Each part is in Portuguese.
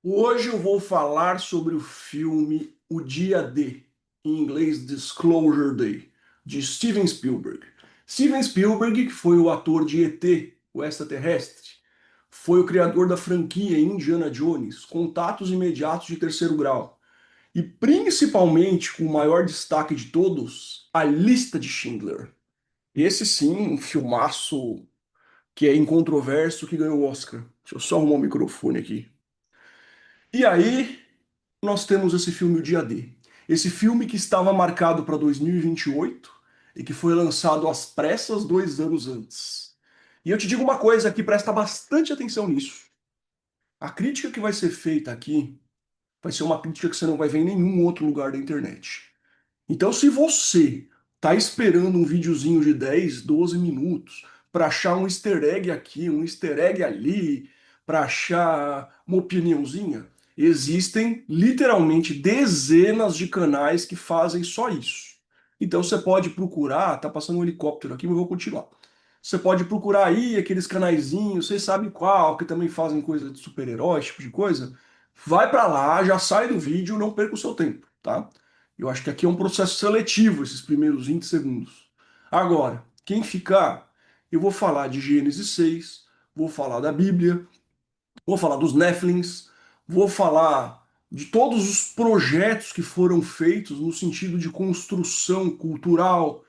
Hoje eu vou falar sobre o filme O Dia D, em inglês Disclosure Day, de Steven Spielberg. Steven Spielberg, que foi o ator de E.T., o extraterrestre, foi o criador da franquia Indiana Jones, Contatos Imediatos de Terceiro Grau, e principalmente, com o maior destaque de todos, A Lista de Schindler. Esse sim, um filmaço que é incontroverso, que ganhou o Oscar. Deixa eu só arrumar o microfone aqui. E aí, nós temos esse filme O Dia D. Esse filme que estava marcado para 2028 e que foi lançado às pressas 2 anos antes. E eu te digo uma coisa aqui, presta bastante atenção nisso. A crítica que vai ser feita aqui vai ser uma crítica que você não vai ver em nenhum outro lugar da internet. Então, se você tá esperando um videozinho de 10, 12 minutos para achar um easter egg aqui, um easter egg ali, para achar uma opiniãozinha, existem literalmente dezenas de canais que fazem só isso. Então você pode procurar, tá passando um helicóptero aqui, mas eu vou continuar. Você pode procurar aí aqueles canaizinhos, vocês sabem qual, que também fazem coisa de super-herói, esse tipo de coisa. Vai para lá, já sai do vídeo, não perca o seu tempo, tá? Eu acho que aqui é um processo seletivo, esses primeiros 20 segundos. Agora, quem ficar, eu vou falar de Gênesis 6, vou falar da Bíblia, vou falar dos Néfilins, vou falar de todos os projetos que foram feitos no sentido de construção cultural,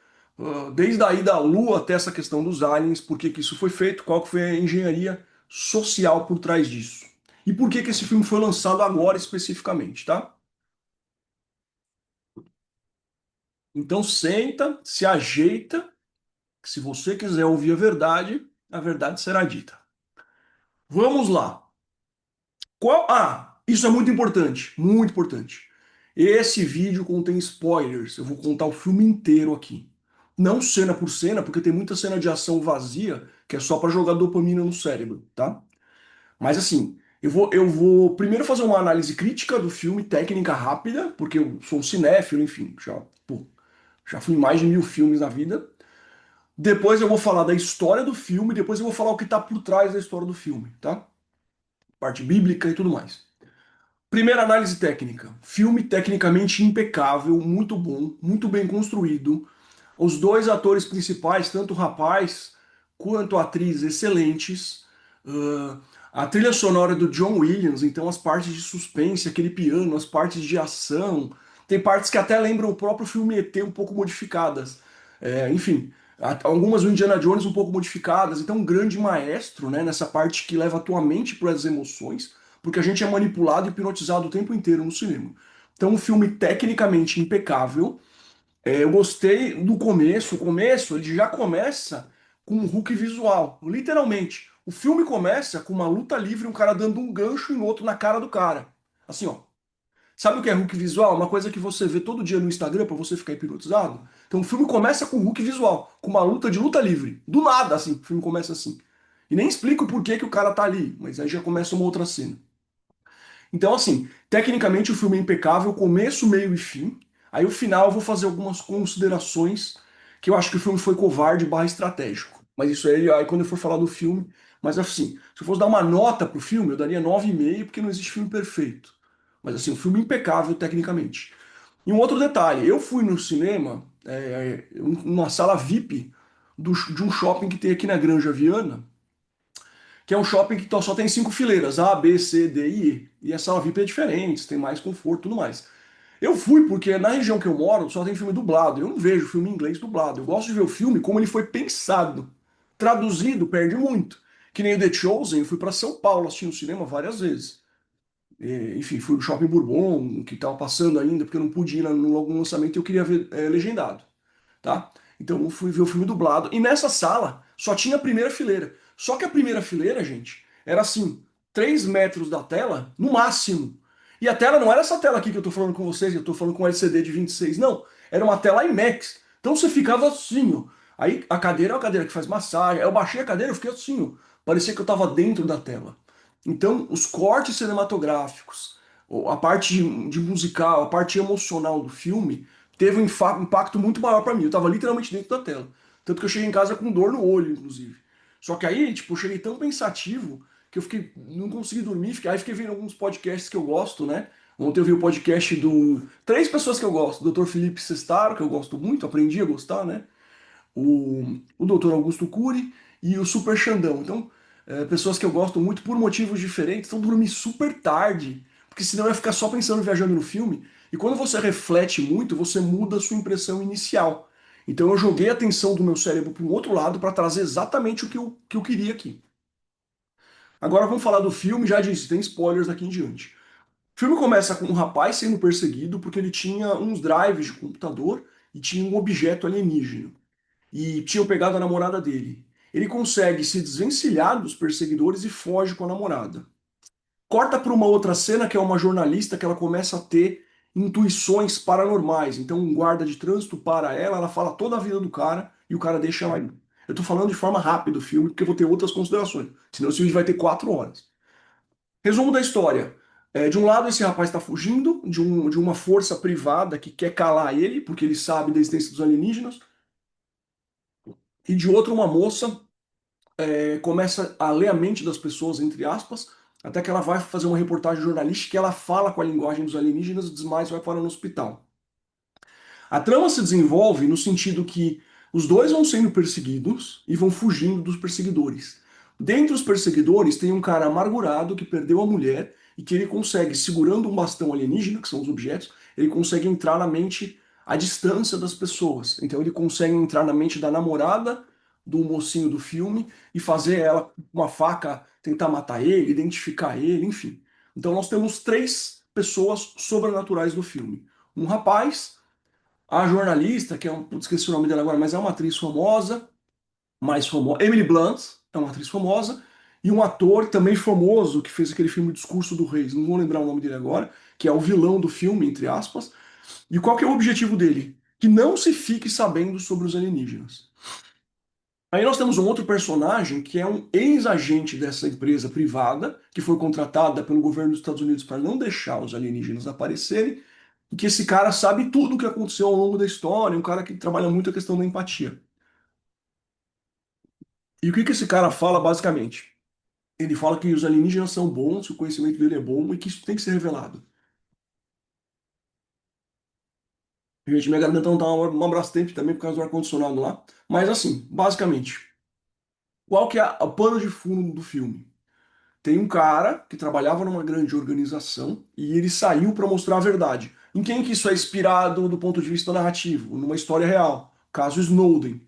desde a ida à Lua até essa questão dos aliens, por que que isso foi feito, qual que foi a engenharia social por trás disso. E por que que esse filme foi lançado agora especificamente, tá? Então senta, se ajeita, que se você quiser ouvir a verdade será dita. Vamos lá. Isso é muito importante, muito importante. Esse vídeo contém spoilers. Eu vou contar o filme inteiro aqui. Não cena por cena, porque tem muita cena de ação vazia que é só para jogar dopamina no cérebro, tá? Mas assim, eu vou primeiro fazer uma análise crítica do filme, técnica rápida, porque eu sou um cinéfilo, enfim, já fui em mais de 1000 filmes na vida. Depois eu vou falar da história do filme, depois eu vou falar o que está por trás da história do filme, tá? Parte bíblica e tudo mais. Primeira análise técnica. Filme tecnicamente impecável, muito bom, muito bem construído. Os dois atores principais, tanto o rapaz quanto a atriz, excelentes. Uh, a trilha sonora do John Williams, então as partes de suspense, aquele piano, as partes de ação. Tem partes que até lembram o próprio filme ET um pouco modificadas. Enfim, algumas do Indiana Jones um pouco modificadas. Então, um grande maestro, né, nessa parte que leva a tua mente para as emoções, porque a gente é manipulado e hipnotizado o tempo inteiro no cinema. Então, um filme tecnicamente impecável. Eu gostei do começo. O começo, ele já começa com um hook visual, literalmente. O filme começa com uma luta livre, um cara dando um gancho em outro na cara do cara. Assim, ó. Sabe o que é hook visual? Uma coisa que você vê todo dia no Instagram pra você ficar hipnotizado. Então o filme começa com hook visual, com uma luta de luta livre. Do nada, assim, o filme começa assim. E nem explica o porquê que o cara tá ali, mas aí já começa uma outra cena. Então, assim, tecnicamente o filme é impecável, começo, meio e fim. Aí o final eu vou fazer algumas considerações que eu acho que o filme foi covarde barra estratégico. Mas isso aí quando eu for falar do filme. Mas assim, se eu fosse dar uma nota pro filme, eu daria 9,5, porque não existe filme perfeito. Mas assim, um filme impecável tecnicamente. E um outro detalhe, eu fui no cinema, numa sala VIP de um shopping que tem aqui na Granja Viana, que é um shopping que só tem 5 fileiras, A, B, C, D e E. E a sala VIP é diferente, tem mais conforto e tudo mais. Eu fui porque na região que eu moro só tem filme dublado. Eu não vejo filme em inglês dublado. Eu gosto de ver o filme como ele foi pensado. Traduzido perde muito. Que nem o The Chosen, eu fui para São Paulo assistir no cinema várias vezes. Enfim, fui no Shopping Bourbon, que estava passando ainda, porque eu não pude ir logo no lançamento e eu queria ver legendado, tá? Então eu fui ver o filme dublado. E nessa sala só tinha a primeira fileira. Só que a primeira fileira, gente, era assim, 3 metros da tela, no máximo. E a tela não era essa tela aqui que eu tô falando com vocês, que eu tô falando com LCD de 26, não. Era uma tela IMAX. Então você ficava assim, ó. Aí a cadeira é uma cadeira que faz massagem. Aí eu baixei a cadeira e fiquei assim, ó. Parecia que eu tava dentro da tela. Então, os cortes cinematográficos, a parte de musical, a parte emocional do filme, teve um impacto muito maior pra mim. Eu tava literalmente dentro da tela. Tanto que eu cheguei em casa com dor no olho, inclusive. Só que aí, tipo, eu cheguei tão pensativo que eu fiquei, não consegui dormir, aí fiquei vendo alguns podcasts que eu gosto, né? Ontem eu vi o podcast do três pessoas que eu gosto, o Dr. Felipe Sestaro, que eu gosto muito, aprendi a gostar, né? O Dr. Augusto Cury e o Super Xandão. Então, pessoas que eu gosto muito por motivos diferentes, então dormi super tarde, porque senão eu ia ficar só pensando viajando no filme. E quando você reflete muito, você muda a sua impressão inicial. Então eu joguei a atenção do meu cérebro para um outro lado para trazer exatamente o que eu queria aqui. Agora vamos falar do filme, já disse, tem spoilers daqui em diante. O filme começa com um rapaz sendo perseguido porque ele tinha uns drives de computador e tinha um objeto alienígena e tinham pegado a namorada dele. Ele consegue se desvencilhar dos perseguidores e foge com a namorada. Corta para uma outra cena que é uma jornalista que ela começa a ter intuições paranormais. Então um guarda de trânsito para ela, ela fala toda a vida do cara e o cara deixa ela ir. Eu tô falando de forma rápida o filme porque eu vou ter outras considerações. Senão esse vídeo vai ter 4 horas. Resumo da história. De um lado, esse rapaz está fugindo de uma força privada que quer calar ele, porque ele sabe da existência dos alienígenas. E de outro, uma moça começa a ler a mente das pessoas, entre aspas, até que ela vai fazer uma reportagem jornalística que ela fala com a linguagem dos alienígenas e desmaia e vai parar no hospital. A trama se desenvolve no sentido que os dois vão sendo perseguidos e vão fugindo dos perseguidores. Dentre os perseguidores tem um cara amargurado que perdeu a mulher e que ele consegue, segurando um bastão alienígena, que são os objetos, ele consegue entrar na mente à distância das pessoas. Então ele consegue entrar na mente da namorada do mocinho do filme e fazer ela com uma faca tentar matar ele, identificar ele, enfim. Então nós temos três pessoas sobrenaturais no filme. Um rapaz, a jornalista, que é um, putz, esqueci o nome dela agora, mas é uma atriz famosa, mais famosa, Emily Blunt, é uma atriz famosa, e um ator também famoso que fez aquele filme Discurso do Reis, não vou lembrar o nome dele agora, que é o vilão do filme, entre aspas. E qual que é o objetivo dele? Que não se fique sabendo sobre os alienígenas. Aí nós temos um outro personagem que é um ex-agente dessa empresa privada, que foi contratada pelo governo dos Estados Unidos para não deixar os alienígenas aparecerem, e que esse cara sabe tudo o que aconteceu ao longo da história, um cara que trabalha muito a questão da empatia. E o que que esse cara fala basicamente? Ele fala que os alienígenas são bons, que o conhecimento dele é bom e que isso tem que ser revelado. Gente, minha garganta não tá uma Brastemp também por causa do ar-condicionado lá. Mas assim, basicamente, qual que é o pano de fundo do filme? Tem um cara que trabalhava numa grande organização e ele saiu para mostrar a verdade. Em quem que isso é inspirado do ponto de vista narrativo? Numa história real. Caso Snowden.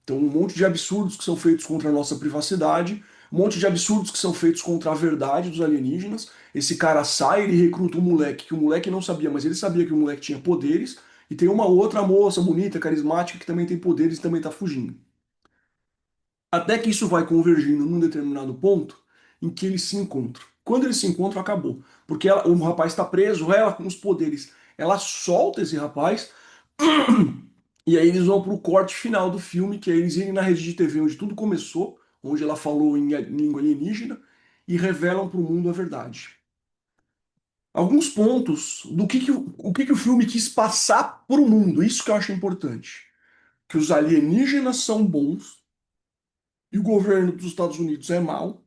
Então, um monte de absurdos que são feitos contra a nossa privacidade, um monte de absurdos que são feitos contra a verdade dos alienígenas. Esse cara sai, ele recruta um moleque, que o moleque não sabia, mas ele sabia que o moleque tinha poderes. E tem uma outra moça bonita, carismática, que também tem poderes e também está fugindo. Até que isso vai convergindo num determinado ponto em que eles se encontram. Quando eles se encontram, acabou. Porque o rapaz está preso, ela com os poderes. Ela solta esse rapaz e aí eles vão para o corte final do filme, que é eles irem na rede de TV onde tudo começou, onde ela falou em língua alienígena, e revelam para o mundo a verdade. Alguns pontos do que o filme quis passar para o mundo, isso que eu acho importante. Que os alienígenas são bons e o governo dos Estados Unidos é mau,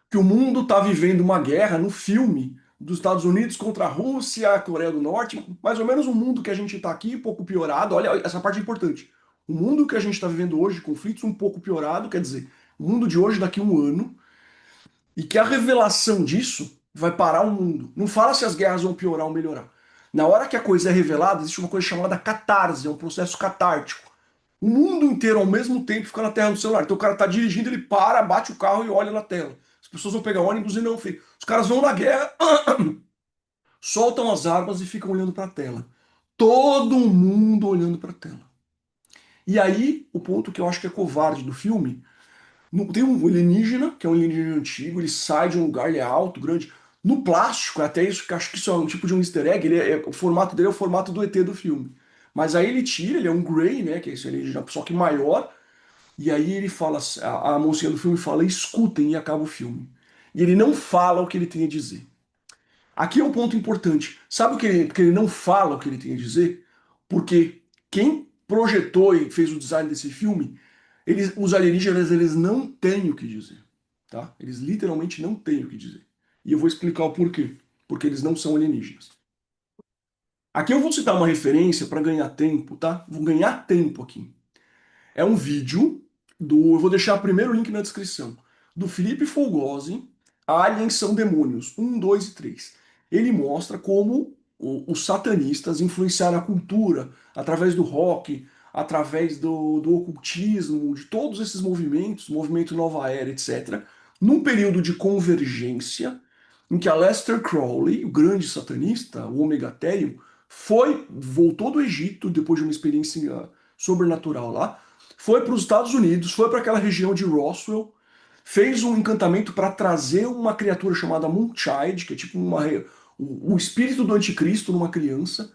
que o mundo está vivendo uma guerra no filme dos Estados Unidos contra a Rússia, a Coreia do Norte, mais ou menos o mundo que a gente está aqui, um pouco piorado. Olha, essa parte é importante. O mundo que a gente está vivendo hoje, de conflitos, um pouco piorado, quer dizer, o mundo de hoje daqui a um ano, e que a revelação disso vai parar o mundo. Não fala se as guerras vão piorar ou melhorar. Na hora que a coisa é revelada, existe uma coisa chamada catarse, é um processo catártico. O mundo inteiro ao mesmo tempo fica na tela do celular. Então o cara tá dirigindo, ele para, bate o carro e olha na tela. As pessoas vão pegar ônibus e não, filho. Os caras vão na guerra, soltam as armas e ficam olhando para a tela. Todo mundo olhando para a tela. E aí, o ponto que eu acho que é covarde do filme, tem um alienígena, que é um alienígena antigo, ele sai de um lugar, ele é alto, grande. No plástico, é até isso que eu acho que isso é um tipo de um easter egg, o formato dele é o formato do ET do filme. Mas aí ele tira, ele é um Grey, né, que é esse alienígena, só que maior, e aí ele fala, a mocinha do filme fala, escutem, e acaba o filme. E ele não fala o que ele tem a dizer. Aqui é um ponto importante. Sabe porque ele não fala o que ele tem a dizer? Porque quem projetou e fez o design desse filme, os alienígenas, eles não têm o que dizer. tá? Eles literalmente não têm o que dizer. E eu vou explicar o porquê. Porque eles não são alienígenas. Aqui eu vou citar uma referência para ganhar tempo, tá? Vou ganhar tempo aqui. É um vídeo eu vou deixar primeiro o link na descrição, do Felipe Fogosi, Aliens são demônios, um, 2 e 3. Ele mostra como os satanistas influenciaram a cultura através do rock, através do ocultismo, de todos esses movimentos, movimento Nova Era, etc., num período de convergência em que Aleister Crowley, o grande satanista, o Omegatherium, voltou do Egito depois de uma experiência sobrenatural lá, foi para os Estados Unidos, foi para aquela região de Roswell, fez um encantamento para trazer uma criatura chamada Moonchild, que é tipo o espírito do anticristo numa criança.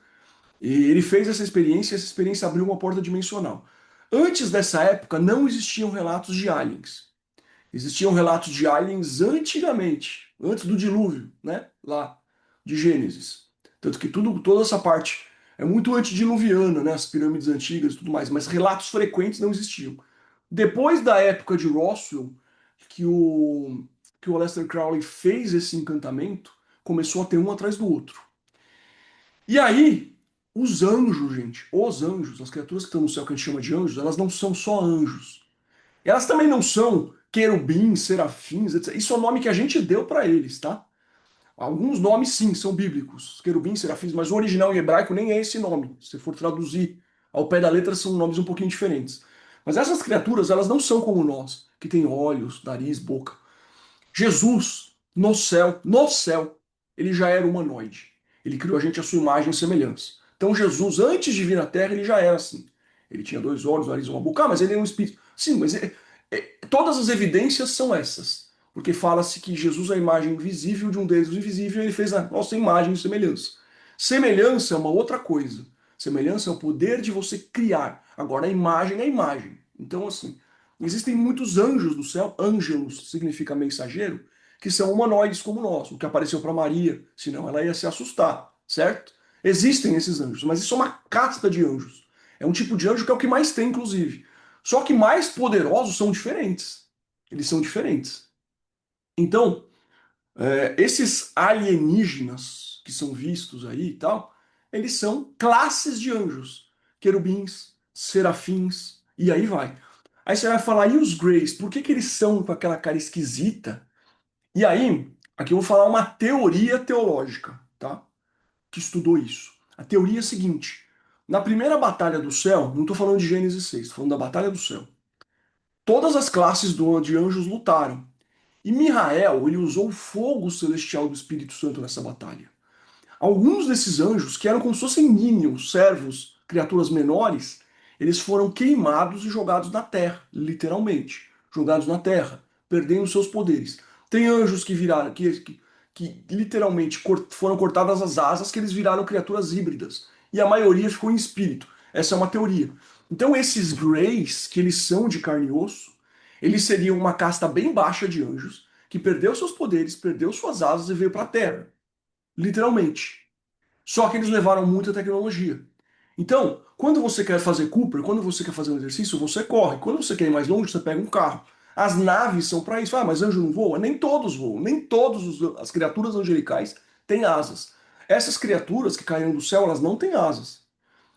E ele fez e essa experiência abriu uma porta dimensional. Antes dessa época, não existiam relatos de aliens. Existiam relatos de aliens antigamente, antes do dilúvio, né? Lá, de Gênesis. Tanto que toda essa parte é muito antediluviana, né? As pirâmides antigas e tudo mais, mas relatos frequentes não existiam. Depois da época de Roswell, que o, que o Aleister Crowley fez esse encantamento, começou a ter um atrás do outro. E aí, os anjos, gente, os anjos, as criaturas que estão no céu que a gente chama de anjos, elas não são só anjos. Elas também não são querubins, serafins, etc. Isso é o nome que a gente deu para eles, tá? Alguns nomes, sim, são bíblicos. Querubins, serafins, mas o original em hebraico nem é esse nome. Se for traduzir ao pé da letra, são nomes um pouquinho diferentes. Mas essas criaturas, elas não são como nós, que têm olhos, nariz, boca. Jesus, no céu, ele já era humanoide. Ele criou a gente à sua imagem e semelhança. Então Jesus, antes de vir à Terra, ele já era assim. Ele tinha dois olhos, nariz e uma boca. Ah, mas ele é um espírito. Sim, mas todas as evidências são essas. Porque fala-se que Jesus é a imagem visível de um Deus invisível e ele fez a nossa imagem e semelhança. Semelhança é uma outra coisa. Semelhança é o poder de você criar. Agora, a imagem é a imagem. Então, assim, existem muitos anjos no céu, ângelos significa mensageiro, que são humanoides como nós, o que apareceu para Maria, senão ela ia se assustar, certo? Existem esses anjos, mas isso é uma casta de anjos. É um tipo de anjo que é o que mais tem, inclusive. Só que mais poderosos são diferentes. Eles são diferentes. Então, esses alienígenas que são vistos aí e tal, eles são classes de anjos. Querubins, serafins, e aí vai. Aí você vai falar, e os Greys? Por que que eles são com aquela cara esquisita? E aí, aqui eu vou falar uma teoria teológica, tá? Que estudou isso. A teoria é a seguinte: na primeira batalha do céu, não estou falando de Gênesis 6, estou falando da batalha do céu. Todas as classes de anjos lutaram. E Mihael, ele usou o fogo celestial do Espírito Santo nessa batalha. Alguns desses anjos, que eram como se fossem minions, servos, criaturas menores, eles foram queimados e jogados na terra, literalmente. Jogados na terra, perdendo seus poderes. Tem anjos que viraram, que literalmente foram cortadas as asas, que eles viraram criaturas híbridas. E a maioria ficou em espírito. Essa é uma teoria. Então esses Greys, que eles são de carne e osso, eles seriam uma casta bem baixa de anjos, que perdeu seus poderes, perdeu suas asas e veio para a Terra. Literalmente. Só que eles levaram muita tecnologia. Então, quando você quer fazer Cooper, quando você quer fazer um exercício, você corre. Quando você quer ir mais longe, você pega um carro. As naves são para isso. Ah, mas anjo não voa? Nem todos voam. Nem todas as criaturas angelicais têm asas. Essas criaturas que caíram do céu, elas não têm asas.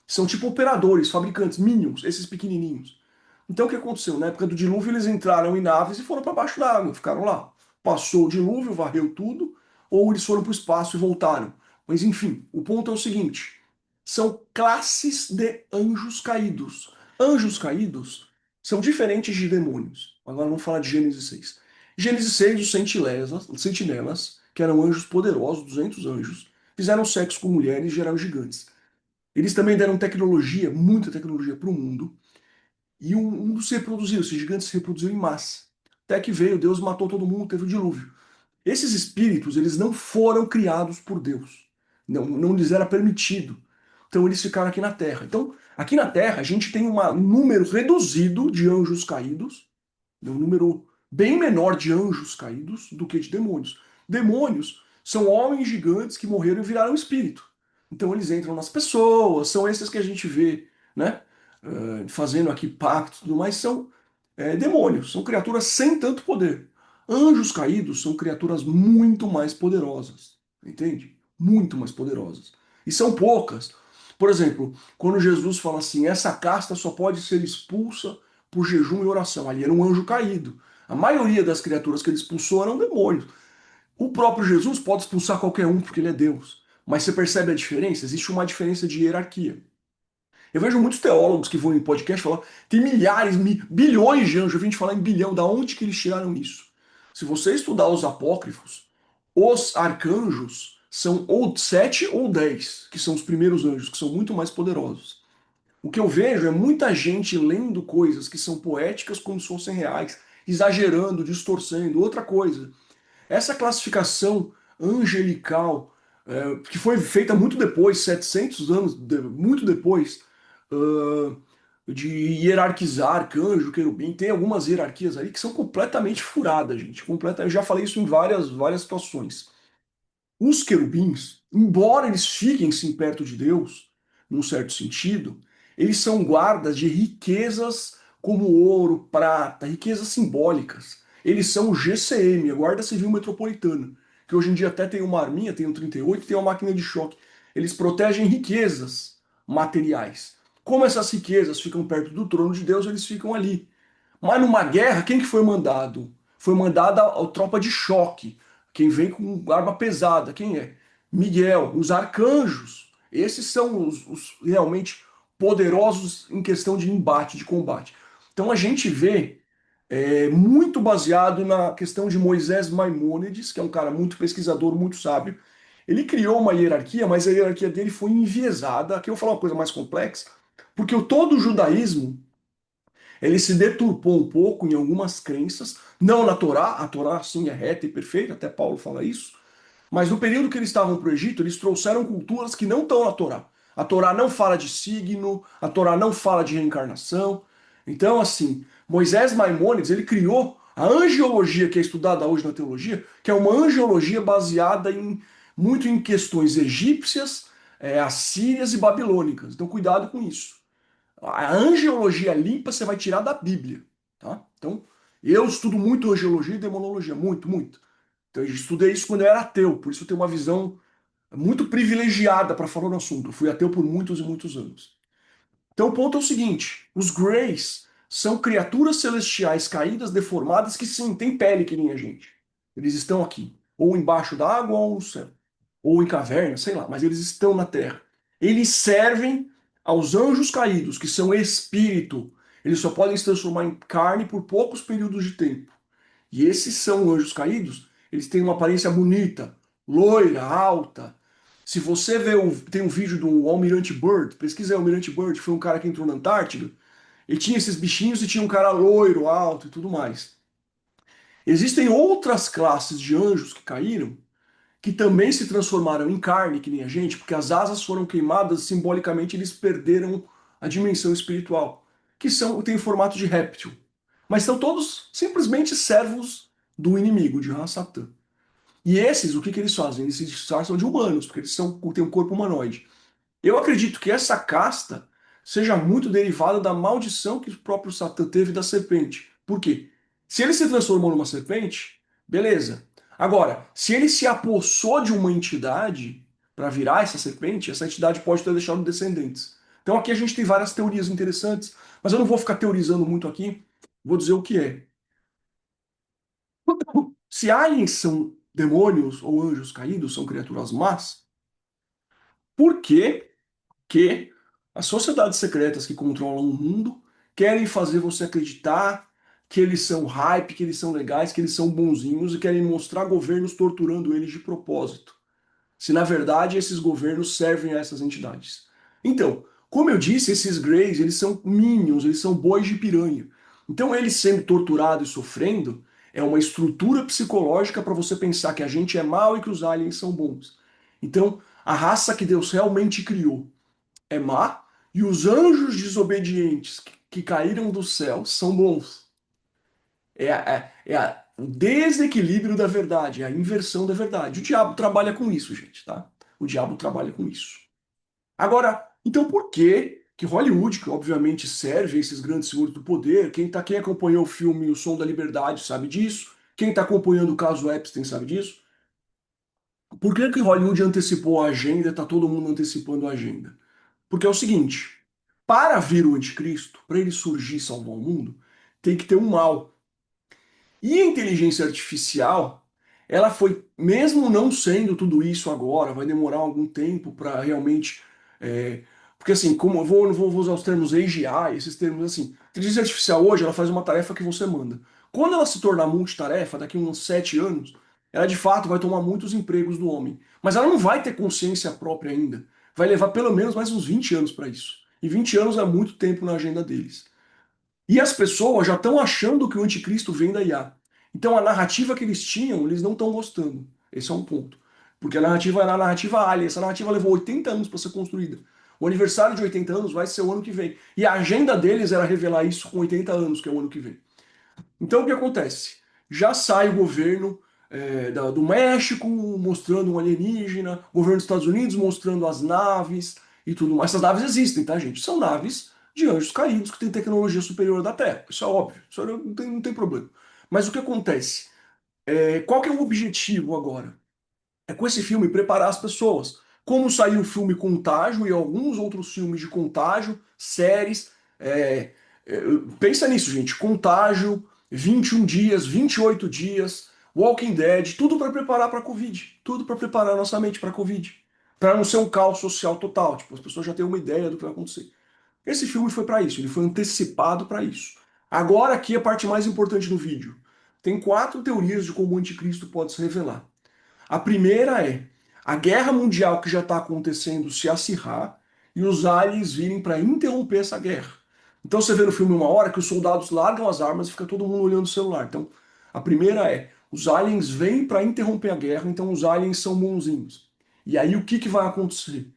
São tipo operadores, fabricantes, minions, esses pequenininhos. Então o que aconteceu? Na época do dilúvio, eles entraram em naves e foram para baixo da água, ficaram lá. Passou o dilúvio, varreu tudo, ou eles foram para o espaço e voltaram. Mas enfim, o ponto é o seguinte: são classes de anjos caídos. Anjos caídos são diferentes de demônios. Agora vamos falar de Gênesis 6. Gênesis 6, os sentinelas, que eram anjos poderosos, 200 anjos, fizeram sexo com mulheres e geraram gigantes. Eles também deram tecnologia, muita tecnologia para o mundo, e o mundo se reproduziu, esses gigantes se reproduziram em massa. Até que veio, Deus matou todo mundo, teve o dilúvio. Esses espíritos, eles não foram criados por Deus. Não lhes era permitido. Então eles ficaram aqui na Terra. Então, aqui na Terra, a gente tem um número reduzido de anjos caídos, um número bem menor de anjos caídos do que de demônios. Demônios são homens gigantes que morreram e viraram espírito. Então eles entram nas pessoas, são esses que a gente vê, né? Fazendo aqui pactos e tudo mais, são demônios, são criaturas sem tanto poder. Anjos caídos são criaturas muito mais poderosas, entende? Muito mais poderosas. E são poucas. Por exemplo, quando Jesus fala assim, essa casta só pode ser expulsa por jejum e oração. Ali era um anjo caído. A maioria das criaturas que ele expulsou eram demônios. O próprio Jesus pode expulsar qualquer um porque ele é Deus. Mas você percebe a diferença? Existe uma diferença de hierarquia. Eu vejo muitos teólogos que vão em podcast falar tem milhares, bilhões de anjos. Eu vim te falar em bilhão. Da onde que eles tiraram isso? Se você estudar os apócrifos, os arcanjos são ou 7 ou 10, que são os primeiros anjos, que são muito mais poderosos. O que eu vejo é muita gente lendo coisas que são poéticas como se fossem reais, exagerando, distorcendo. Outra coisa, essa classificação angelical, que foi feita muito depois, 700 anos, muito depois, uh, de hierarquizar arcanjo, querubim, tem algumas hierarquias aí que são completamente furadas, gente. Eu já falei isso em várias situações. Os querubins, embora eles fiquem sim perto de Deus, num certo sentido, eles são guardas de riquezas como ouro, prata, riquezas simbólicas. Eles são o GCM, a Guarda Civil Metropolitana, que hoje em dia até tem uma arminha, tem um 38, tem uma máquina de choque. Eles protegem riquezas materiais. Como essas riquezas ficam perto do trono de Deus, eles ficam ali. Mas numa guerra, quem que foi mandado? Foi mandada a tropa de choque. Quem vem com arma pesada, quem é? Miguel, os arcanjos. Esses são os realmente poderosos em questão de embate, de combate. Então a gente vê muito baseado na questão de Moisés Maimônides, que é um cara muito pesquisador, muito sábio. Ele criou uma hierarquia, mas a hierarquia dele foi enviesada. Aqui eu vou falar uma coisa mais complexa, porque todo o judaísmo ele se deturpou um pouco em algumas crenças, não na Torá, a Torá sim é reta e perfeita, até Paulo fala isso, mas no período que eles estavam para o Egito, eles trouxeram culturas que não estão na Torá. A Torá não fala de signo, a Torá não fala de reencarnação. Então, assim, Moisés Maimônides, ele criou a angiologia que é estudada hoje na teologia, que é uma angiologia baseada muito em questões egípcias, assírias e babilônicas. Então, cuidado com isso. A angiologia limpa você vai tirar da Bíblia, tá? Então, eu estudo muito angiologia e demonologia, muito, muito. Então, eu estudei isso quando eu era ateu, por isso eu tenho uma visão muito privilegiada para falar no assunto. Eu fui ateu por muitos e muitos anos. Então, o ponto é o seguinte: os Greys são criaturas celestiais caídas, deformadas, que sim, têm pele que nem a gente. Eles estão aqui, ou embaixo da água ou no céu, ou em caverna, sei lá, mas eles estão na Terra. Eles servem aos anjos caídos, que são espírito. Eles só podem se transformar em carne por poucos períodos de tempo. E esses são anjos caídos, eles têm uma aparência bonita, loira, alta. Se você vê, tem um vídeo do Almirante Byrd, pesquisa aí Almirante Byrd, foi um cara que entrou na Antártida, e tinha esses bichinhos e tinha um cara loiro, alto e tudo mais. Existem outras classes de anjos que caíram, que também se transformaram em carne, que nem a gente, porque as asas foram queimadas, simbolicamente eles perderam a dimensão espiritual, que tem formato de réptil. Mas são todos simplesmente servos do inimigo, de Ra-Satã. E esses, o que eles fazem? Eles se disfarçam de humanos, porque têm um corpo humanoide. Eu acredito que essa casta seja muito derivada da maldição que o próprio Satã teve da serpente. Por quê? Se ele se transformou numa serpente, beleza. Agora, se ele se apossou de uma entidade para virar essa entidade pode ter deixado descendentes. Então aqui a gente tem várias teorias interessantes, mas eu não vou ficar teorizando muito aqui. Vou dizer o que é. Se aliens são demônios ou anjos caídos, são criaturas más, por que as sociedades secretas que controlam o mundo querem fazer você acreditar que eles são hype, que eles são legais, que eles são bonzinhos e querem mostrar governos torturando eles de propósito? Se na verdade esses governos servem a essas entidades. Então, como eu disse, esses Greys, eles são minions, eles são bois de piranha. Então, eles sendo torturados e sofrendo é uma estrutura psicológica para você pensar que a gente é mal e que os aliens são bons. Então, a raça que Deus realmente criou é má e os anjos desobedientes que caíram do céu são bons. O desequilíbrio da verdade, é a inversão da verdade. O diabo trabalha com isso, gente, tá? O diabo trabalha com isso. Agora, então por que Hollywood, que obviamente serve a esses grandes senhores do poder, quem acompanhou o filme O Som da Liberdade sabe disso, Quem está acompanhando o caso Epstein sabe disso. Por que que Hollywood antecipou a agenda? Está todo mundo antecipando a agenda. Porque é o seguinte: para vir o anticristo, para ele surgir e salvar o mundo, tem que ter um mal. E a inteligência artificial, ela foi, mesmo não sendo tudo isso agora, vai demorar algum tempo para realmente. Porque assim, como eu vou usar os termos AGI, esses termos assim. Inteligência artificial hoje, ela faz uma tarefa que você manda. Quando ela se tornar multitarefa, daqui a uns 7 anos, ela de fato vai tomar muitos empregos do homem. Mas ela não vai ter consciência própria ainda. Vai levar pelo menos mais uns 20 anos para isso. E 20 anos é muito tempo na agenda deles. E as pessoas já estão achando que o anticristo vem da IA. Então a narrativa que eles tinham, eles não estão gostando. Esse é um ponto. Porque a narrativa era a narrativa Alien. Essa narrativa levou 80 anos para ser construída. O aniversário de 80 anos vai ser o ano que vem. E a agenda deles era revelar isso com 80 anos, que é o ano que vem. Então o que acontece? Já sai o governo do México mostrando um alienígena, o governo dos Estados Unidos mostrando as naves e tudo mais. Essas naves existem, tá, gente? São naves de anjos caídos que têm tecnologia superior da Terra. Isso é óbvio, isso não tem problema. Mas o que acontece? Qual que é o objetivo agora? É com esse filme preparar as pessoas. Como saiu o filme Contágio e alguns outros filmes de contágio, séries. é, é, Pensa nisso, gente. Contágio, 21 dias, 28 dias, Walking Dead, tudo para preparar para a Covid. Tudo para preparar a nossa mente para a Covid. Para não ser um caos social total. Tipo, as pessoas já têm uma ideia do que vai acontecer. Esse filme foi para isso, ele foi antecipado para isso. Agora aqui a parte mais importante do vídeo. Tem 4 teorias de como o anticristo pode se revelar. A primeira é a guerra mundial que já está acontecendo se acirrar e os aliens virem para interromper essa guerra. Então você vê no filme uma hora que os soldados largam as armas e fica todo mundo olhando o celular. Então a primeira é os aliens vêm para interromper a guerra, então os aliens são bonzinhos. E aí o que, que vai acontecer?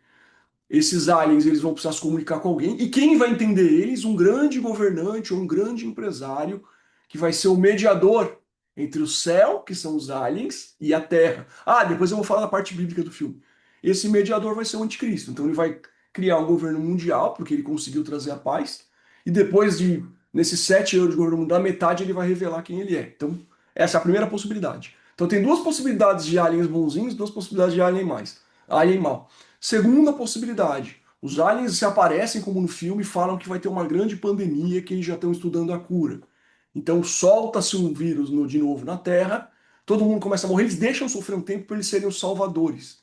Esses aliens eles vão precisar se comunicar com alguém, e quem vai entender eles? Um grande governante ou um grande empresário que vai ser o mediador entre o céu, que são os aliens, e a terra. Ah, depois eu vou falar da parte bíblica do filme. Esse mediador vai ser o anticristo. Então ele vai criar um governo mundial, porque ele conseguiu trazer a paz, e depois de, nesses 7 anos de governo mundial, metade ele vai revelar quem ele é. Então, essa é a primeira possibilidade. Então tem duas possibilidades de aliens bonzinhos, duas possibilidades de alien mal. Segunda possibilidade, os aliens se aparecem como no filme e falam que vai ter uma grande pandemia que eles já estão estudando a cura. Então solta-se um vírus de novo na Terra, todo mundo começa a morrer, eles deixam sofrer um tempo para eles serem os salvadores.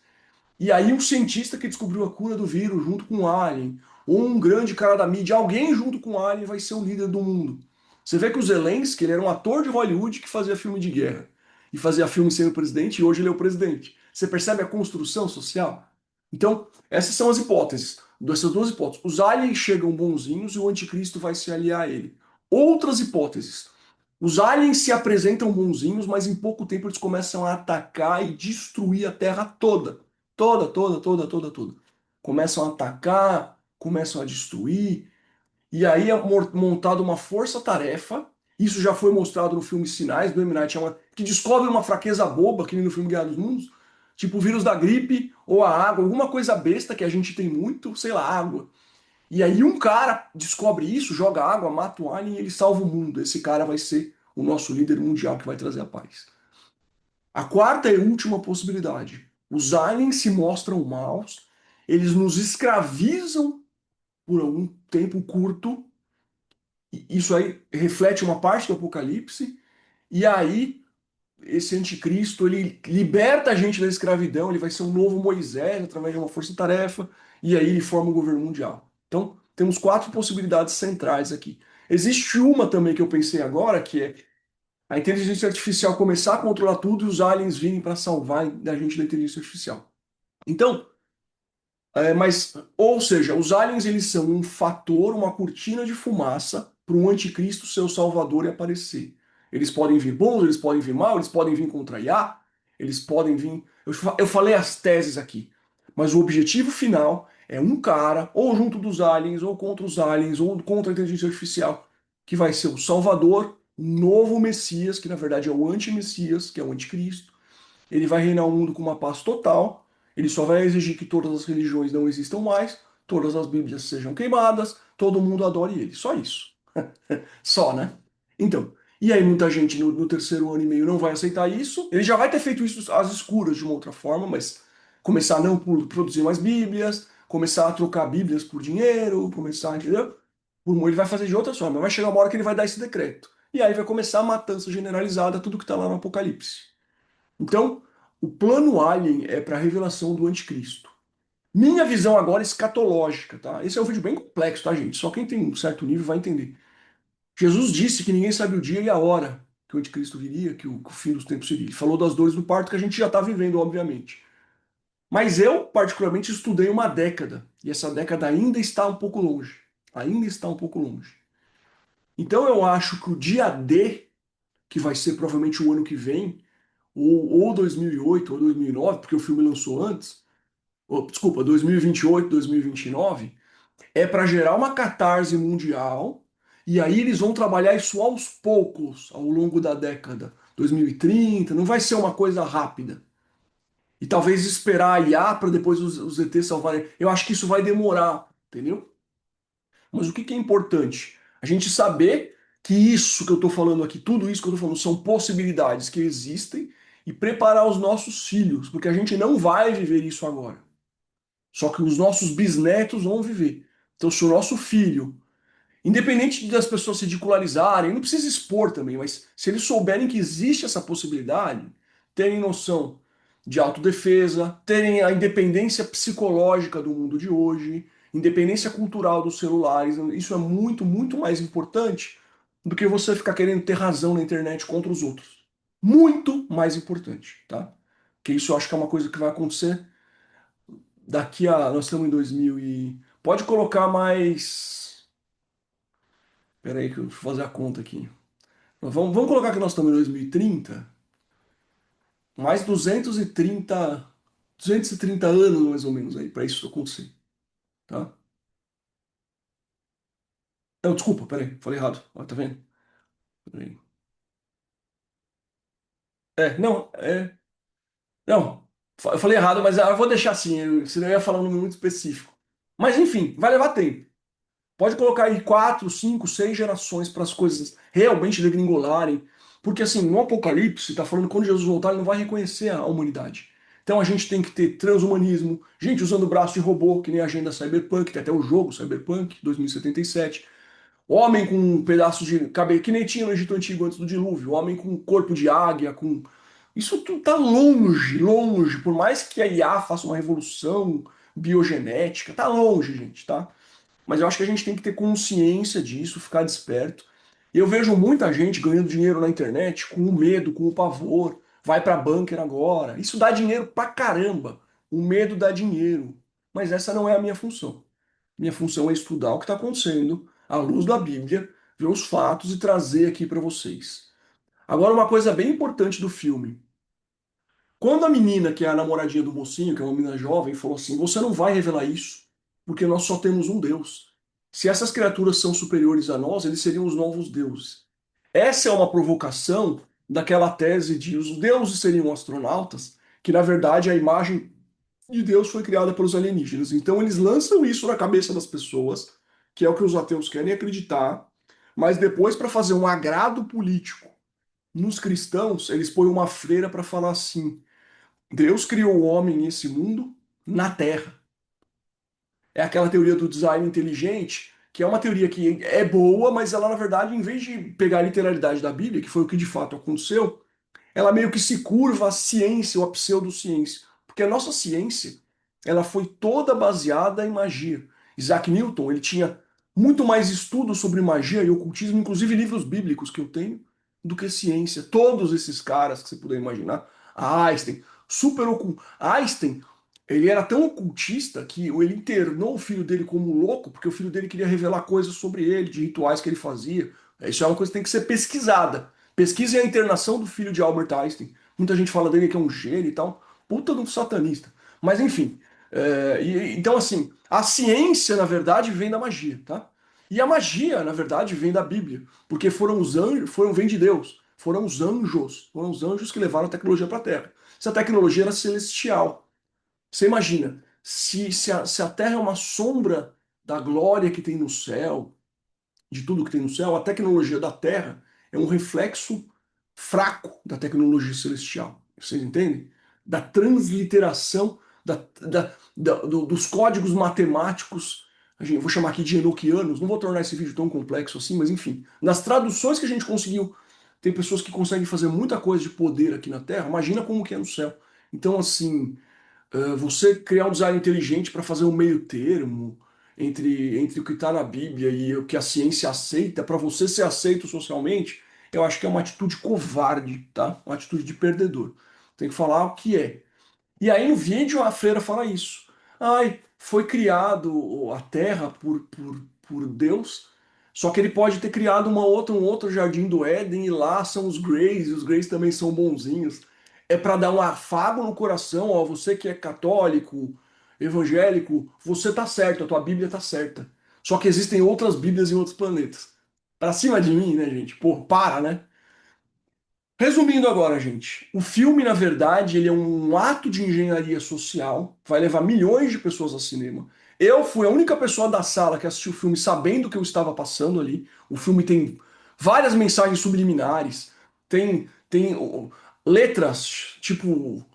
E aí um cientista que descobriu a cura do vírus junto com o Alien, ou um grande cara da mídia, alguém junto com o Alien vai ser o líder do mundo. Você vê que o Zelensky, ele era um ator de Hollywood que fazia filme de guerra. E fazia filme sendo presidente, e hoje ele é o presidente. Você percebe a construção social? Então, essas são as hipóteses. Essas duas hipóteses. Os aliens chegam bonzinhos e o anticristo vai se aliar a ele. Outras hipóteses. Os aliens se apresentam bonzinhos, mas em pouco tempo eles começam a atacar e destruir a Terra toda. Toda, toda, toda, toda, toda. Começam a atacar, começam a destruir. E aí é montada uma força-tarefa. Isso já foi mostrado no filme Sinais do M. Night Shyamalan, que descobre uma fraqueza boba, que nem no filme Guerra dos Mundos. Tipo o vírus da gripe ou a água, alguma coisa besta que a gente tem muito, sei lá, água. E aí um cara descobre isso, joga água, mata o alien e ele salva o mundo. Esse cara vai ser o nosso líder mundial que vai trazer a paz. A quarta e última possibilidade. Os aliens se mostram maus, eles nos escravizam por algum tempo curto, e isso aí reflete uma parte do Apocalipse, e aí esse anticristo, ele liberta a gente da escravidão, ele vai ser um novo Moisés através de uma força-tarefa, e aí ele forma um governo mundial. Então, temos 4 possibilidades centrais aqui. Existe uma também que eu pensei agora, que é a inteligência artificial começar a controlar tudo e os aliens virem para salvar a gente da inteligência artificial. Então, ou seja, os aliens eles são um fator, uma cortina de fumaça para um anticristo ser o salvador e aparecer. Eles podem vir bons, eles podem vir mal, eles podem vir contra a IA, eles podem vir. Eu falei as teses aqui, mas o objetivo final é um cara, ou junto dos aliens, ou contra os aliens, ou contra a inteligência artificial, que vai ser o salvador, um novo Messias, que na verdade é o anti-Messias, que é o anticristo. Ele vai reinar o mundo com uma paz total. Ele só vai exigir que todas as religiões não existam mais, todas as Bíblias sejam queimadas, todo mundo adore ele. Só isso. Só, né? Então, E aí muita gente no terceiro ano e meio não vai aceitar isso. Ele já vai ter feito isso às escuras de uma outra forma, mas começar a não produzir mais Bíblias, começar a trocar Bíblias por dinheiro, começar, entendeu? Ele vai fazer de outra forma. Vai chegar uma hora que ele vai dar esse decreto. E aí vai começar a matança generalizada, tudo que está lá no Apocalipse. Então, o plano Alien é para a revelação do anticristo. Minha visão agora é escatológica, tá? Esse é um vídeo bem complexo, tá, gente? Só quem tem um certo nível vai entender. Jesus disse que ninguém sabe o dia e a hora que o anticristo viria, que o fim dos tempos seria. Ele falou das dores do parto que a gente já está vivendo, obviamente. Mas eu, particularmente, estudei uma década. E essa década ainda está um pouco longe. Ainda está um pouco longe. Então eu acho que o dia D, que vai ser provavelmente o ano que vem, ou 2008 ou 2009, porque o filme lançou antes, ou, desculpa, 2028, 2029, é para gerar uma catarse mundial, e aí eles vão trabalhar isso aos poucos, ao longo da década. 2030, não vai ser uma coisa rápida. E talvez esperar a IA para depois os ETs salvarem. Eu acho que isso vai demorar, entendeu? Mas o que que é importante? A gente saber que isso que eu estou falando aqui, tudo isso que eu estou falando, são possibilidades que existem e preparar os nossos filhos, porque a gente não vai viver isso agora. Só que os nossos bisnetos vão viver. Então, se o nosso filho, independente das pessoas se ridicularizarem, não precisa expor também, mas se eles souberem que existe essa possibilidade, terem noção de autodefesa, terem a independência psicológica do mundo de hoje, independência cultural dos celulares, isso é muito, muito mais importante do que você ficar querendo ter razão na internet contra os outros. Muito mais importante, tá? Porque isso eu acho que é uma coisa que vai acontecer daqui a. Nós estamos em 2000 e. Pode colocar mais. Pera aí que eu vou fazer a conta aqui. Vamos colocar que nós estamos em 2030, mais 230 anos mais ou menos aí para isso acontecer, tá? Não, desculpa, peraí, falei errado. Ó, tá vendo? Peraí. Não, não, eu falei errado, mas eu vou deixar assim, senão eu ia falar um número muito específico. Mas enfim, vai levar tempo. Pode colocar aí 4, 5, 6 gerações para as coisas realmente degringolarem. Porque assim, no Apocalipse, está falando que quando Jesus voltar, ele não vai reconhecer a humanidade. Então a gente tem que ter transhumanismo, gente usando braço de robô, que nem a agenda Cyberpunk, tem até o jogo Cyberpunk 2077. Homem com um pedaço de cabelo, que nem tinha no Egito Antigo antes do dilúvio. Homem com corpo de águia, com. Isso tudo tá longe, longe. Por mais que a IA faça uma revolução biogenética, tá longe, gente, tá? Mas eu acho que a gente tem que ter consciência disso, ficar desperto. E eu vejo muita gente ganhando dinheiro na internet com o medo, com o pavor. Vai para bunker agora. Isso dá dinheiro pra caramba. O medo dá dinheiro. Mas essa não é a minha função. Minha função é estudar o que está acontecendo, à luz da Bíblia, ver os fatos e trazer aqui para vocês. Agora, uma coisa bem importante do filme. Quando a menina, que é a namoradinha do mocinho, que é uma menina jovem, falou assim: Você não vai revelar isso, porque nós só temos um Deus. Se essas criaturas são superiores a nós, eles seriam os novos deuses. Essa é uma provocação daquela tese de os deuses seriam astronautas, que na verdade a imagem de Deus foi criada pelos alienígenas. Então eles lançam isso na cabeça das pessoas, que é o que os ateus querem acreditar, mas depois, para fazer um agrado político nos cristãos, eles põem uma freira para falar assim. Deus criou o homem nesse mundo na Terra. É aquela teoria do design inteligente, que é uma teoria que é boa, mas ela, na verdade, em vez de pegar a literalidade da Bíblia, que foi o que de fato aconteceu, ela meio que se curva à ciência ou à pseudociência. Porque a nossa ciência, ela foi toda baseada em magia. Isaac Newton, ele tinha muito mais estudo sobre magia e ocultismo, inclusive livros bíblicos que eu tenho, do que ciência. Todos esses caras que você puder imaginar. Einstein, super oculto. Einstein, ele era tão ocultista que ele internou o filho dele como louco, porque o filho dele queria revelar coisas sobre ele, de rituais que ele fazia. Isso é uma coisa que tem que ser pesquisada. Pesquise a internação do filho de Albert Einstein. Muita gente fala dele que é um gênio e tal. Puta de um satanista. Mas enfim. Então, assim, a ciência, na verdade, vem da magia, tá? E a magia, na verdade, vem da Bíblia. Porque foram os anjos, vem de Deus. Foram os anjos que levaram a tecnologia para a Terra. Essa tecnologia era celestial. Você imagina, se a Terra é uma sombra da glória que tem no céu, de tudo que tem no céu, a tecnologia da Terra é um reflexo fraco da tecnologia celestial. Vocês entendem? Da transliteração dos códigos matemáticos, eu vou chamar aqui de enoquianos, não vou tornar esse vídeo tão complexo assim, mas enfim, nas traduções que a gente conseguiu, tem pessoas que conseguem fazer muita coisa de poder aqui na Terra, imagina como que é no céu. Então, assim, você criar um design inteligente para fazer um meio termo entre o que está na Bíblia e o que a ciência aceita, para você ser aceito socialmente, eu acho que é uma atitude covarde, tá? Uma atitude de perdedor. Tem que falar o que é. E aí no vídeo a freira fala isso. Ai, foi criado a Terra por Deus, só que ele pode ter criado um outro jardim do Éden e lá são os Greys também são bonzinhos. É para dar um afago no coração, ó, você que é católico, evangélico, você tá certo, a tua Bíblia tá certa. Só que existem outras Bíblias em outros planetas. Pra cima de mim, né, gente? Pô, para, né? Resumindo agora, gente, o filme, na verdade, ele é um ato de engenharia social, vai levar milhões de pessoas ao cinema. Eu fui a única pessoa da sala que assistiu o filme sabendo o que eu estava passando ali. O filme tem várias mensagens subliminares, tem letras, tipo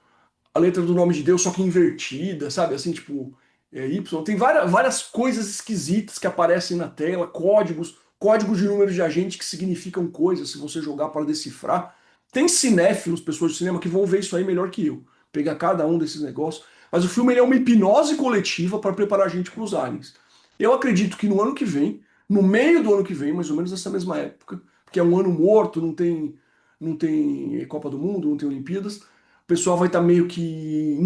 a letra do nome de Deus, só que invertida, sabe? Assim, tipo, Y. Tem várias coisas esquisitas que aparecem na tela, códigos de número de agente que significam coisas, se você jogar para decifrar. Tem cinéfilos, pessoas de cinema, que vão ver isso aí melhor que eu. Pegar cada um desses negócios. Mas o filme ele é uma hipnose coletiva para preparar a gente para os aliens. Eu acredito que no ano que vem, no meio do ano que vem, mais ou menos nessa mesma época, porque é um ano morto, não tem Copa do Mundo, não tem Olimpíadas, o pessoal vai estar meio que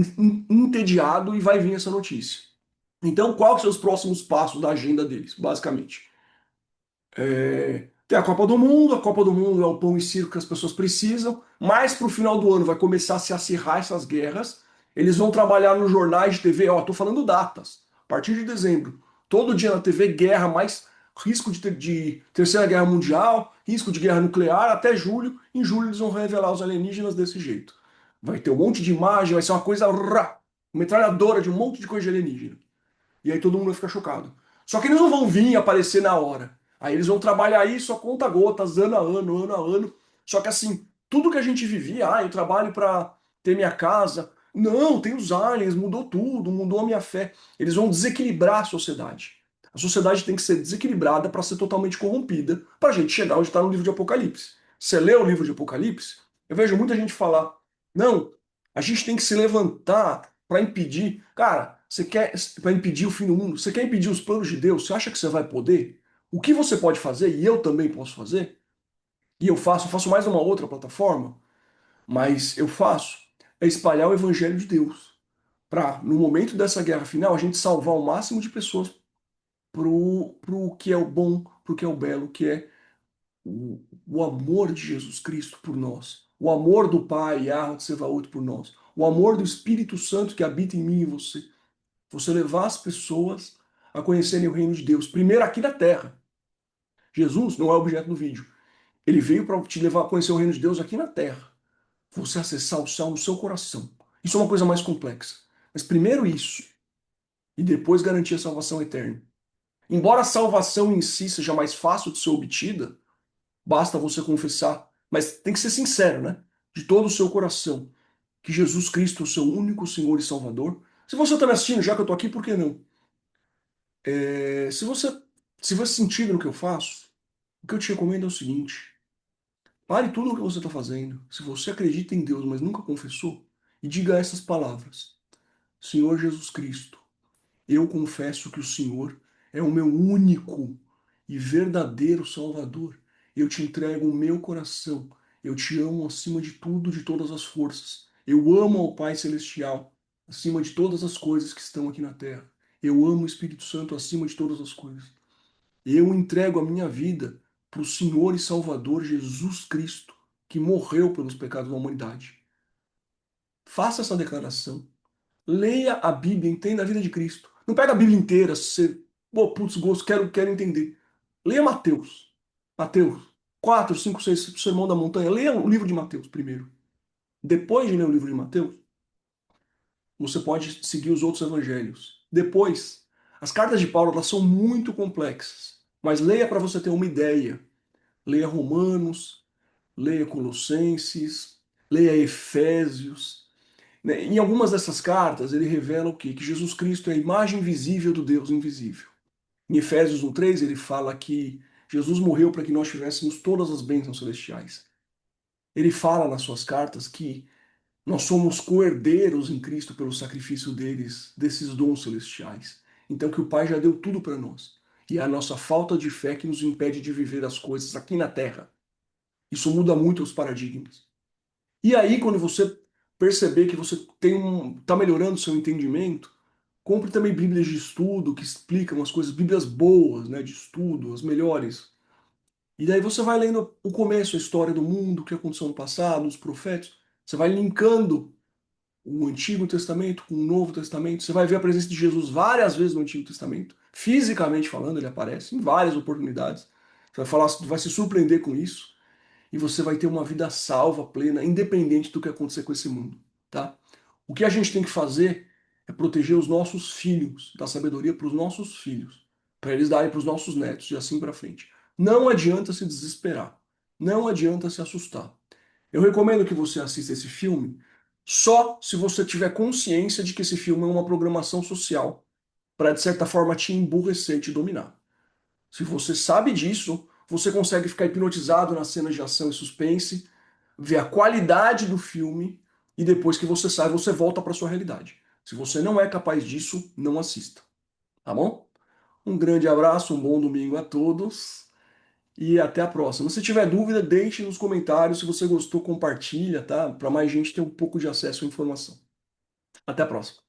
entediado e vai vir essa notícia. Então, quais são os próximos passos da agenda deles, basicamente? Tem a Copa do Mundo é o pão e circo que as pessoas precisam, mas para o final do ano vai começar a se acirrar essas guerras. Eles vão trabalhar nos jornais de TV, ó, tô falando datas, a partir de dezembro. Todo dia na TV, guerra, mais risco de Terceira Guerra Mundial, risco de guerra nuclear, até julho. Em julho eles vão revelar os alienígenas desse jeito. Vai ter um monte de imagem, vai ser uma coisa, metralhadora de um monte de coisa de alienígena. E aí todo mundo vai ficar chocado. Só que eles não vão vir aparecer na hora. Aí eles vão trabalhar isso a conta gotas, ano a ano, ano a ano. Só que assim, tudo que a gente vivia, eu trabalho para ter minha casa. Não, tem os aliens, mudou tudo, mudou a minha fé. Eles vão desequilibrar a sociedade. A sociedade tem que ser desequilibrada para ser totalmente corrompida, para a gente chegar onde está no livro de Apocalipse. Você lê o livro de Apocalipse? Eu vejo muita gente falar: não, a gente tem que se levantar para impedir. Cara, você quer para impedir o fim do mundo? Você quer impedir os planos de Deus? Você acha que você vai poder? O que você pode fazer, e eu também posso fazer, e eu faço mais numa outra plataforma, mas eu faço, é espalhar o evangelho de Deus. Para, no momento dessa guerra final, a gente salvar o máximo de pessoas pro que é o bom, pro que é o belo, que é o amor de Jesus Cristo por nós. O amor do Pai, Yahweh Tsevaot, por nós. O amor do Espírito Santo que habita em mim e você. Você levar as pessoas a conhecerem o reino de Deus, primeiro aqui na terra. Jesus não é o objeto do vídeo. Ele veio para te levar a conhecer o reino de Deus aqui na terra. Você acessar o céu no seu coração. Isso é uma coisa mais complexa. Mas primeiro isso, e depois garantir a salvação eterna. Embora a salvação em si seja mais fácil de ser obtida, basta você confessar, mas tem que ser sincero, né? De todo o seu coração, que Jesus Cristo é o seu único Senhor e Salvador. Se você está me assistindo, já que eu estou aqui, por que não? Se você sentido no que eu faço, o que eu te recomendo é o seguinte: pare tudo o que você está fazendo. Se você acredita em Deus, mas nunca confessou, e diga essas palavras: Senhor Jesus Cristo, eu confesso que o Senhor é o meu único e verdadeiro Salvador. Eu te entrego o meu coração. Eu te amo acima de tudo, de todas as forças. Eu amo ao Pai Celestial acima de todas as coisas que estão aqui na terra. Eu amo o Espírito Santo acima de todas as coisas. Eu entrego a minha vida para o Senhor e Salvador Jesus Cristo, que morreu pelos pecados da humanidade. Faça essa declaração. Leia a Bíblia, entenda a vida de Cristo. Não pega a Bíblia inteira, você, pô, putz, gosto, quero entender. Leia Mateus. Mateus 4, 5, 6, Sermão da Montanha. Leia o livro de Mateus primeiro. Depois de ler o livro de Mateus, você pode seguir os outros evangelhos. Depois, as cartas de Paulo elas são muito complexas, mas leia para você ter uma ideia. Leia Romanos, leia Colossenses, leia Efésios. Né? Em algumas dessas cartas, ele revela o quê? Que Jesus Cristo é a imagem visível do Deus invisível. Em Efésios 1:3, ele fala que Jesus morreu para que nós tivéssemos todas as bênçãos celestiais. Ele fala nas suas cartas que nós somos co-herdeiros em Cristo pelo sacrifício desses dons celestiais. Então que o Pai já deu tudo para nós. E é a nossa falta de fé que nos impede de viver as coisas aqui na Terra. Isso muda muito os paradigmas. E aí, quando você perceber que você está melhorando o seu entendimento, compre também Bíblias de estudo que explicam as coisas, Bíblias boas, né, de estudo, as melhores. E daí você vai lendo o começo, a história do mundo, o que aconteceu no passado, os profetas. Você vai linkando o Antigo Testamento com o Novo Testamento. Você vai ver a presença de Jesus várias vezes no Antigo Testamento. Fisicamente falando, ele aparece em várias oportunidades. Você vai falar, vai se surpreender com isso e você vai ter uma vida salva, plena, independente do que acontecer com esse mundo, tá? O que a gente tem que fazer é proteger os nossos filhos, dar sabedoria para os nossos filhos, para eles darem para os nossos netos e assim para frente. Não adianta se desesperar, não adianta se assustar. Eu recomendo que você assista esse filme só se você tiver consciência de que esse filme é uma programação social para, de certa forma, te emburrecer e te dominar. Se você sabe disso, você consegue ficar hipnotizado nas cenas de ação e suspense, ver a qualidade do filme e depois que você sai, você volta para sua realidade. Se você não é capaz disso, não assista. Tá bom? Um grande abraço, um bom domingo a todos e até a próxima. Se tiver dúvida, deixe nos comentários. Se você gostou, compartilha, tá? Para mais gente ter um pouco de acesso à informação. Até a próxima.